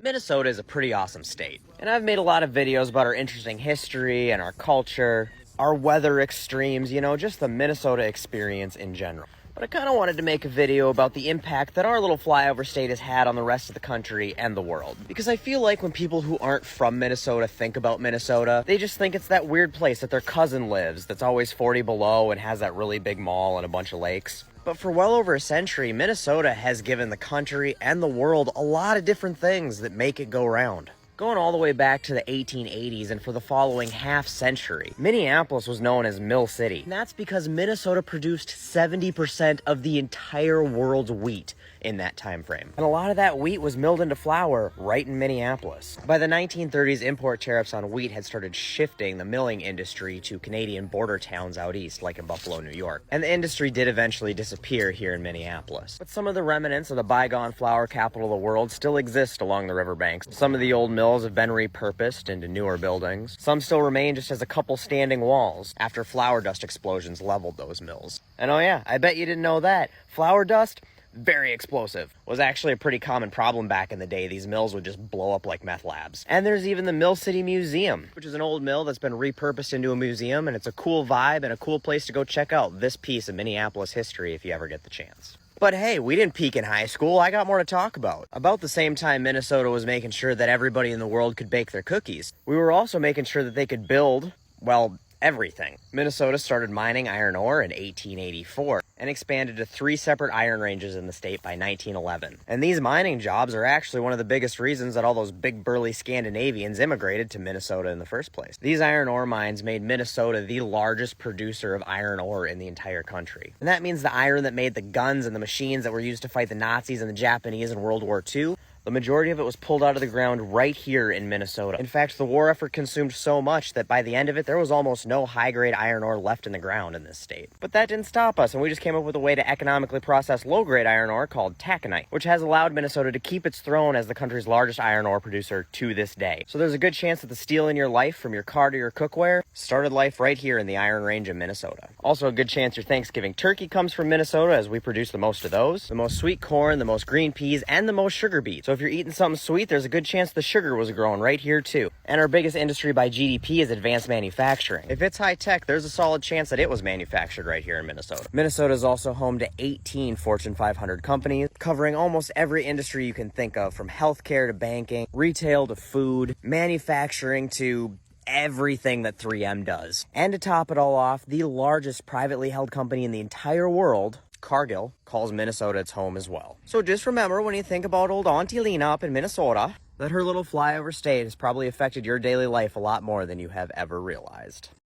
Minnesota is a pretty awesome state, and I've made a lot of videos about our interesting history and our culture, our weather extremes, just the Minnesota experience in general. But I kind of wanted to make a video about the impact that our little flyover state has had on the rest of the country and the world. Because I feel like when people who aren't from Minnesota think about Minnesota, they just think it's that weird place that their cousin lives that's always 40 below and has that really big mall and a bunch of lakes. But for well over a century, Minnesota has given the country and the world a lot of different things that make it go round. Going all the way back to the 1880s and for the following half century, Minneapolis was known as Mill City. And that's because Minnesota produced 70% of the entire world's wheat in that time frame. And a lot of that wheat was milled into flour right in Minneapolis. By the 1930s, import tariffs on wheat had started shifting the milling industry to Canadian border towns out east, like in Buffalo, New York. And the industry did eventually disappear here in Minneapolis. But some of the remnants of the bygone flour capital of the world still exist along the riverbanks. Some of the old mills have been repurposed into newer buildings. Some still remain just as a couple standing walls after flour dust explosions leveled those mills. And oh yeah, I bet you didn't know that. Flour dust, very explosive, was actually a pretty common problem back in the day. These mills would just blow up like meth labs. And there's even the Mill City Museum, which is an old mill that's been repurposed into a museum, and it's a cool vibe and a cool place to go check out this piece of Minneapolis history if you ever get the chance. But hey, we didn't peak in high school. I got more to talk about. About the same time Minnesota was making sure that everybody in the world could bake their cookies, we were also making sure that they could build, well, everything. Minnesota started mining iron ore in 1884 and expanded to 3 separate iron ranges in the state by 1911. And these mining jobs are actually one of the biggest reasons that all those big burly Scandinavians immigrated to Minnesota in the first place. These iron ore mines made Minnesota the largest producer of iron ore in the entire country. And that means the iron that made the guns and the machines that were used to fight the Nazis and the Japanese in World War II, the majority of it was pulled out of the ground right here in Minnesota. In fact, the war effort consumed so much that by the end of it, there was almost no high-grade iron ore left in the ground in this state. But that didn't stop us, and we just came up with a way to economically process low-grade iron ore called taconite, which has allowed Minnesota to keep its throne as the country's largest iron ore producer to this day. So there's a good chance that the steel in your life, from your car to your cookware, started life right here in the Iron Range of Minnesota. Also a good chance your Thanksgiving turkey comes from Minnesota, as we produce the most of those, the most sweet corn, the most green peas, and the most sugar beets. So if you're eating something sweet, there's a good chance the sugar was grown right here too. And our biggest industry by GDP is advanced manufacturing. If it's high tech, there's a solid chance that it was manufactured right here in Minnesota. Minnesota is also home to 18 Fortune 500 companies, covering almost every industry you can think of, from healthcare to banking, retail to food, manufacturing to everything that 3M does. And to top it all off, the largest privately held company in the entire world, Cargill, calls Minnesota its home as well. So just remember, when you think about old Auntie Lena up in Minnesota, that her little flyover state has probably affected your daily life a lot more than you have ever realized.